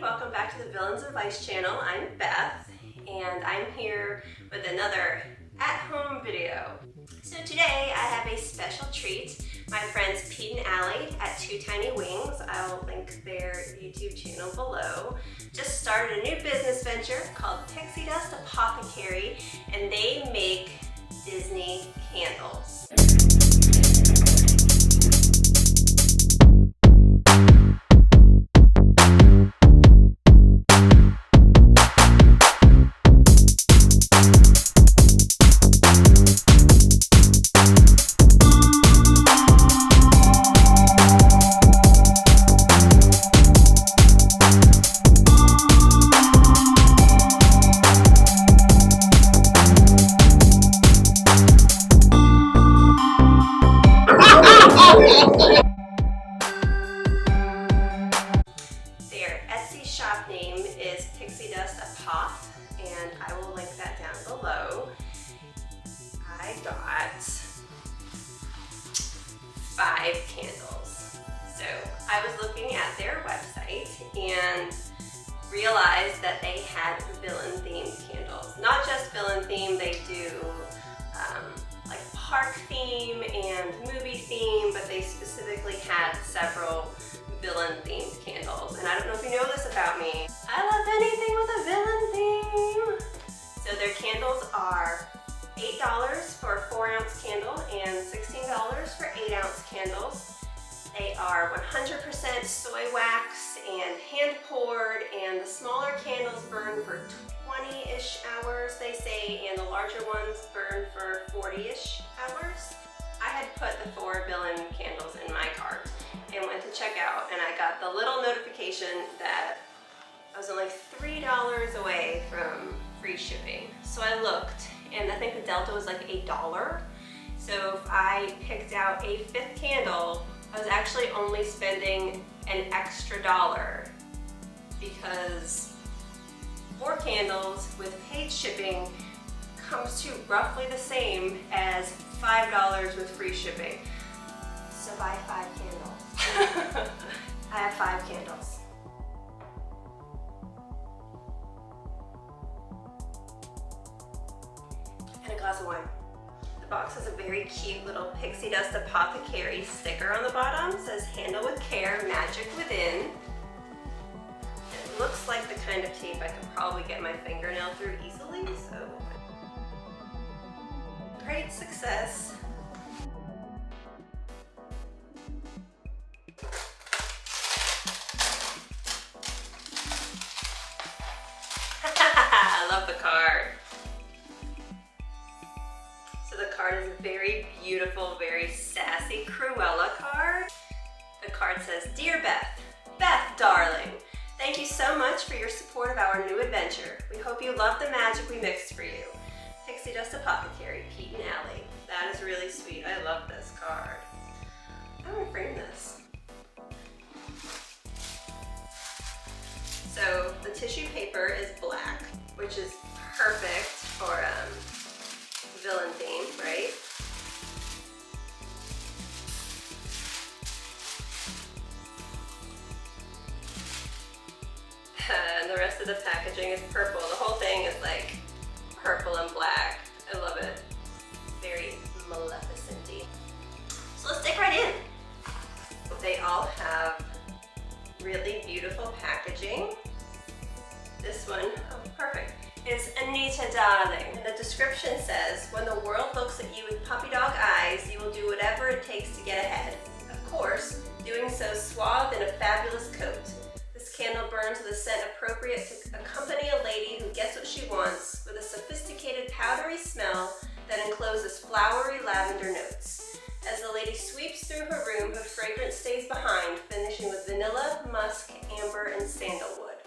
welcome back to the Villains of Vice channel. I'm Beth, and I'm here with another at-home video. So today I have a special treat. My friends Pete and Allie at Two Tiny Wings, I'll link their YouTube channel below, just started a new business venture called Pixie Dust Apothecary, and they make Disney candles. Their Etsy shop name is Pixie Dust Apoth, and I will link that down below. I got 5 candles. So I was looking at their website and realized that they had villain themed candles. Not just villain themed, they do like park theme and movie theme, but they specifically had several villain themed candles. And I don't know if you know this about me, I love anything with a villain theme. So their candles are $8 for a 4-ounce candle and $16 for 8-ounce candles. They are 100% soy wax and hand poured, and the smaller candles burn for 20-ish hours, they say, and the larger ones burn for 40-ish hours. I had put the 4 villain candles in my cart and went to check out, and I got the little notification that I was only $3 away from free shipping. So I looked, and I think the delta was like $8. So if I picked out a 5th candle, I was actually only spending an extra $1 because 4 candles with paid shipping comes to roughly the same as $5 with free shipping. So buy 5 candles. I have 5 candles. And a glass of wine. The box has a very cute little Pixie Dust Apothecary sticker on the bottom. It says handle with care, magic within. It looks like the kind of tape I could probably get my fingernail through easily, so great success. I love the card. So the card is a very beautiful, very sassy Cruella card. The card says, "Dear Beth, Beth darling, thank you so much for your support of our new adventure. We hope you love the magic we mixed for you. Pixie Dust Apothecary, Pete and Allie." That is really sweet. I love this card. I'm gonna frame this. So the tissue paper is black, which is perfect for villain theme, right? And the rest of the packaging is purple. The whole thing is like purple and black. I love it. Very Maleficent-y. So let's dig right in. They all have really beautiful packaging. This one, oh, perfect, is Anita Darling. The description says, "When the world looks at you with puppy dog eyes, you will do whatever it takes to get ahead. Of course, doing so swathed in a fabulous coat. This candle burns with a scent appropriate to accompany a lady who gets what she wants, with a sophisticated powdery smell that encloses flowery lavender notes. As the lady sweeps through her room, her fragrance stays behind, finishing with vanilla, musk, amber, and sandalwood."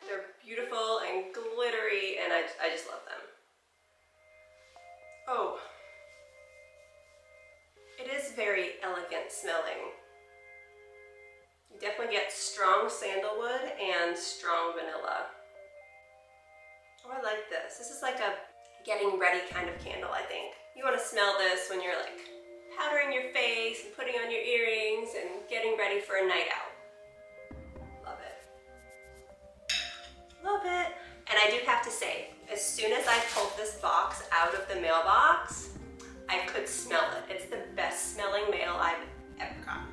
They're beautiful and glittery, and I just love them. Oh, it is very elegant smelling. You definitely get strong sandalwood and strong vanilla. Oh, I like this. This is like a getting ready kind of candle, I think. You want to smell this when you're like powdering your face and putting on your earrings and getting ready for a night out. Love it. have to say, as soon as I pulled this box out of the mailbox, I could smell it. It's the best smelling mail I've ever gotten.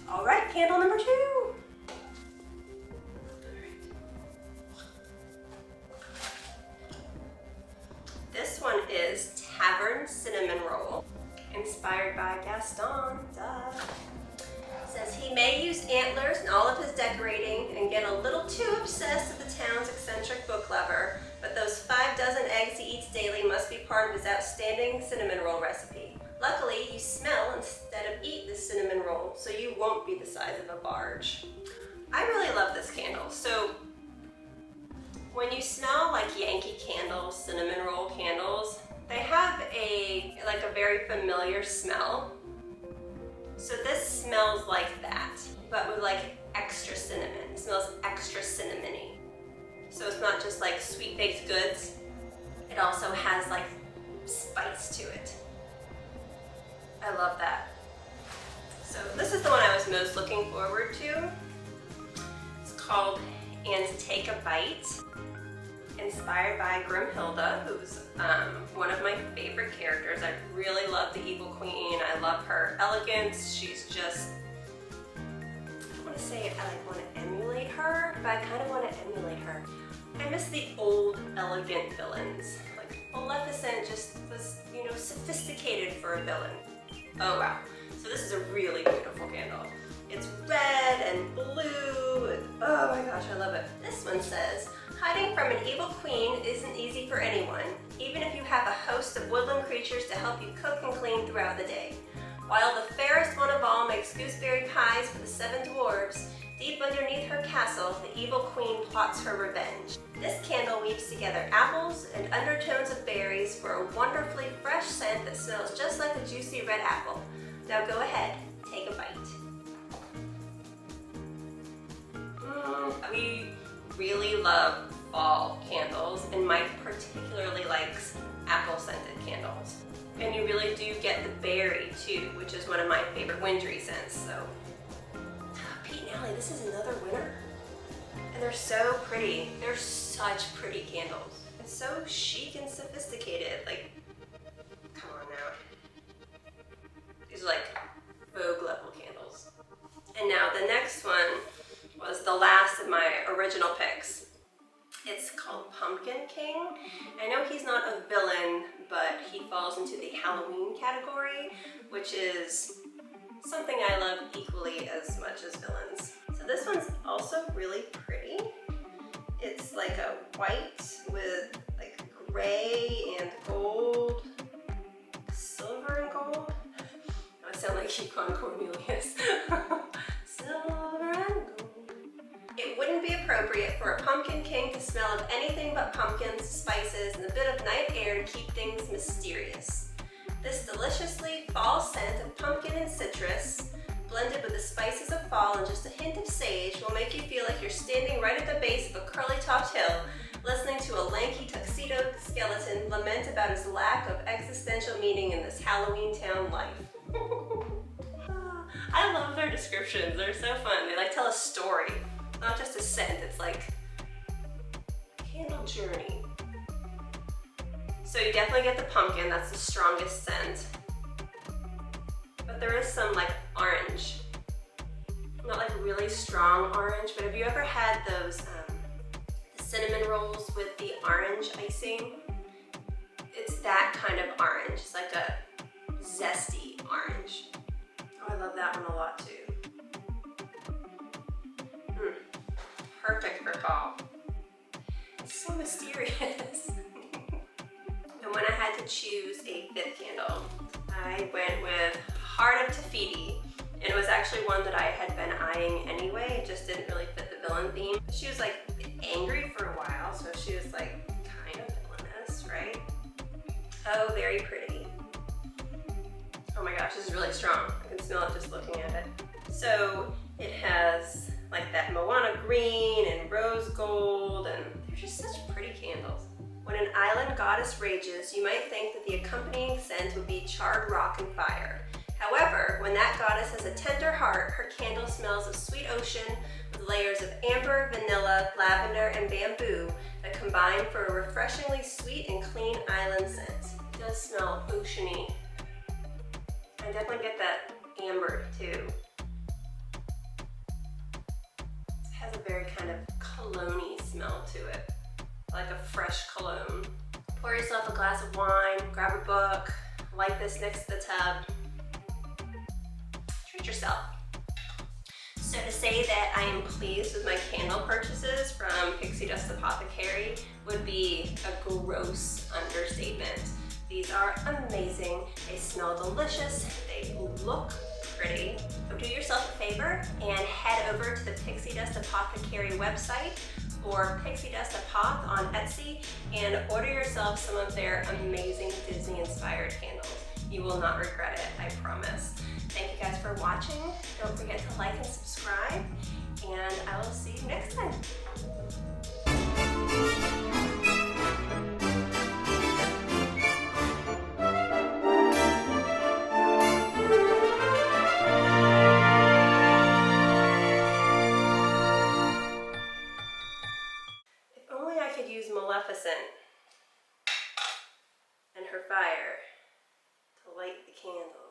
All right, candle number 2. This one is Tavern Cinnamon Roll, inspired by Gaston. Duh. Says he may use antlers in all of his decorating and get a little too obsessed with the town's eccentric book lover, but those 5 dozen eggs he eats daily must be part of his outstanding cinnamon roll recipe. Luckily, you smell instead of eat this cinnamon roll, so you won't be the size of a barge. I really love this candle. So when you smell like Yankee candles, cinnamon roll candles, they have a very familiar smell. So this smells like that, but with like extra cinnamon. It smells extra cinnamony. So it's not just like sweet baked goods. It also has like spice to it. I love that. So this is the one I was most looking forward to. It's called And Take a Bite, inspired by Grimhilda, who's one of my favorite characters. I really love the Evil Queen. I love her elegance. She's just, I don't want to say I want to emulate her, but I kind of want to emulate her. I miss the old, elegant villains. Like Maleficent just was, you know, sophisticated for a villain. Oh wow. So this is a really beautiful candle. It's red and blue. Oh my gosh, I love it. This one says, hiding from an evil queen isn't easy for anyone, even if you have a host of woodland creatures to help you cook and clean throughout the day. While the fairest one of all makes gooseberry pies for the 7 dwarves, deep underneath her castle, the evil queen plots her revenge. This candle weaves together apples and undertones of berries for a wonderfully fresh scent that smells just like a juicy red apple. Now go ahead, take a bite. We really love fall candles, and Mike particularly likes apple-scented candles. And you really do get the berry too, which is one of my favorite wintry scents. So, Pete and Allie, this is another winner. And they're so pretty. They're such pretty candles. And so chic and sophisticated. Like, come on now. These are like Vogue level candles. And now the next one was the last of my original picks. It's called Pumpkin King. I know he's not a villain, but he falls into the Halloween category, which is something I love equally as much as villains. So this one's also really pretty. It's like a white with like gray and gold, silver and gold. I sound like Yukon Cornelius. Silver and gold. It wouldn't be appropriate for a pumpkin king to smell of anything but pumpkins, spices, and a bit of night air to keep things mysterious. This deliciously fall scent of pumpkin and citrus, blended with the spices of fall and just a hint of sage, will make you feel like you're standing right at the base of a curly-topped hill, listening to a lanky tuxedoed skeleton lament about his lack of existential meaning in this Halloween town life. I love their descriptions. They're so fun. They like tell a story. Not just a scent, it's like a candle journey. So you definitely get the pumpkin, that's the strongest scent. But there is some like orange. Not like really strong orange, but have you ever had those the cinnamon rolls with the orange icing? It's that kind of orange. It's like a zesty orange. Oh, I love that one a lot too. Perfect for fall. It's so mysterious. And when I had to choose a 5th candle, I went with Heart of Tafiti. And it was actually one that I had been eyeing anyway. It just didn't really fit the villain theme. She was like angry for a while, so she was like kind of villainous, right? Oh, very pretty. Oh my gosh, this is really strong. I can smell it just looking at it. So it has like that Moana green and rose gold, and they're just such pretty candles. When an island goddess rages, you might think that the accompanying scent would be charred rock and fire. However, when that goddess has a tender heart, her candle smells of sweet ocean with layers of amber, vanilla, lavender, and bamboo that combine for a refreshingly sweet and clean island scent. It does smell oceany. I definitely get that amber too. It has a very kind of cologne-y smell to it, like a fresh cologne. Pour yourself a glass of wine, grab a book, light this next to the tub. Treat yourself. So to say that I am pleased with my candle purchases from Pixie Dust Apothecary would be a gross understatement. These are amazing, they smell delicious, they look pretty. So do yourself a favor and head over to the Pixie Dust Apothecary website or Pixie Dust Apoth on Etsy and order yourself some of their amazing Disney-inspired candles. You will not regret it, I promise. Thank you guys for watching. Don't forget to like and subscribe, and I will see you next time. If only I could use Maleficent and her fire to light the candle.